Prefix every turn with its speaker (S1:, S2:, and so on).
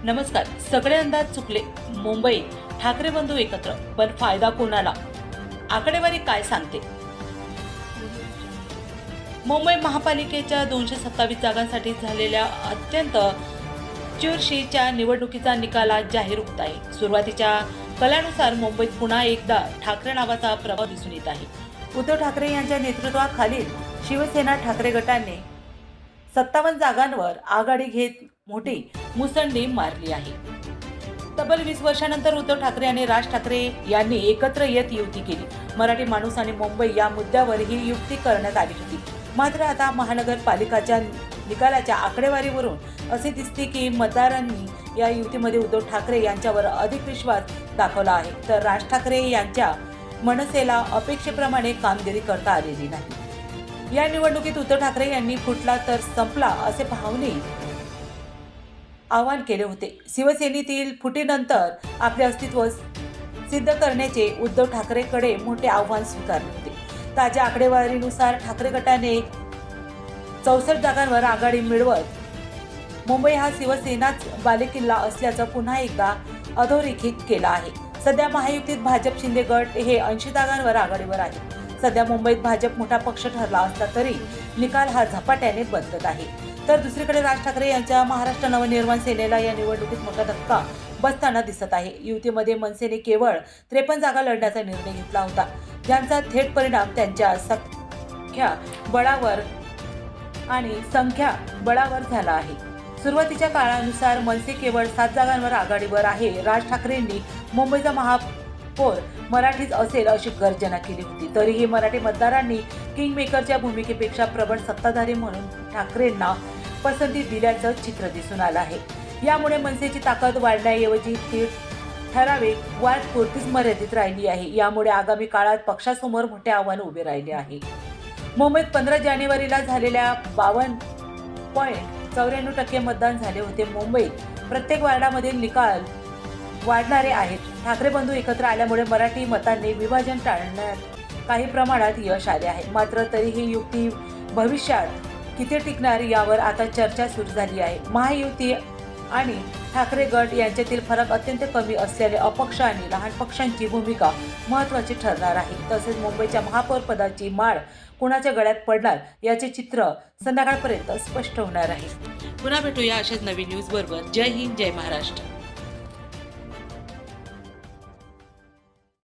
S1: नमस्कार. सगळे अंदाज चुकले. मुंबई ठाकरे बंधू एकत्र, पण फायदा कोणाला? आकडेवारी काय सांगते? मुंबई महापालिकेच्या 227 जागांसाठी झालेल्या अत्यंत चुरशीच्या निवडणुकीचा निकाल आज जाहीर होत आहे. सुरुवातीच्या कलानुसार मुंबईत पुन्हा एकदा ठाकरे नावाचा प्रभाव दिसून येत आहे. उद्धव ठाकरे यांच्या नेतृत्वाखालील शिवसेना ठाकरे गटाने 57 जागांवर आघाडी घेत मोठी मुसंडी मारली आहे. तब्बल 20 वर्षांनंतर उद्धव ठाकरे आणि राज ठाकरे यांनी एकत्र येत युती केली. मराठी माणूस आणि मुंबई या मुद्द्यावर ही युती करण्यात आली होती. मात्र आता महानगरपालिकाच्या निकालाच्या आकडेवारीवरून असे दिसते की मतदारांनी या युतीमध्ये उद्धव ठाकरे यांच्यावर अधिक विश्वास दाखवला आहे, तर राज ठाकरे यांच्या मनसेला अपेक्षेप्रमाणे कामगिरी करता आलेली नाही. या निवडणुकीत उद्धव ठाकरे यांनी फुटला तर संपला असे भावने आवाहन केले होते. शिवसेनेतील फुटीनंतर आपले अस्तित्व सिद्ध करण्याचे उद्धव ठाकरेकडे मोठे आव्हान स्वीकारले होते. ताज्या आकडेवारीनुसार ठाकरे गटाने 64 जागांवर आघाडी मिळवत मुंबई हा शिवसेनाच बालेकिल्ला असल्याचं पुन्हा एकदा अधोरेखित केलं आहे. सध्या महायुतीत भाजप शिंदे गट हे 80 जागांवर आघाडीवर आहे. सध्या मुंबईत भाजप मोठा पक्ष ठरला असला तरी निकाल हा झपाट्याने बदलत आहे. तर दुसरीकडे राज ठाकरे यांच्या महाराष्ट्र नवनिर्माण सेनेला या निवडणुकीत मोठा धक्का बसताना दिसत आहे. युतीमध्ये मनसेने केवळ 53 जागा लढण्याचा निर्णय घेतला होता, ज्यांचा थेट परिणाम त्यांच्या संख्या बळावर झाला आहे. सुरुवातीच्या काळानुसार मनसे केवळ 7 जागांवर आघाडीवर आहे. राज ठाकरेंनी मुंबईचा महापौर मराठीच असेल अशी गर्जना केली होती. तरीही मराठी मतदारांनी किंगमेकरच्या भूमिकेपेक्षा प्रबळ सत्ताधारी म्हणून ठाकरेंना पसंती दिल्याचं चित्र दिसून आलं आहे. यामुळे मनसेची ताकद वाढण्याऐवजी ती ठराविक वाढपुरतीच मर्यादित राहिली आहे. यामुळे आगामी काळात पक्षासमोर मोठे आव्हान उभे राहिले आहे. मुंबईत 15 जानेवारीला झालेल्या 52.94% मतदान झाले होते. मुंबईत प्रत्येक वार्डामधील निकाल वाढणारे आहेत. ठाकरे बंधू एकत्र आल्यामुळे मराठी मतांनी विभाजन टाळण्यात काही प्रमाणात यश आले आहे. मात्र तरीही युती भविष्यात किती टिकणार यावर आता चर्चा सुरू झाली आहे. महायुती आणि ठाकरे गट यांच्यातील फरक अत्यंत कमी असल्याने अपक्ष आणि लहान पक्षांची भूमिका महत्त्वाची ठरणार आहे. तसेच मुंबईच्या महापौर पदाची माळ कुणाच्या गळ्यात पडणार याचे चित्र संध्याकाळपर्यंत स्पष्ट होणार आहे. पुन्हा भेटूया अशाच नवीन न्यूज बरोबर. जय हिंद, जय महाराष्ट्र.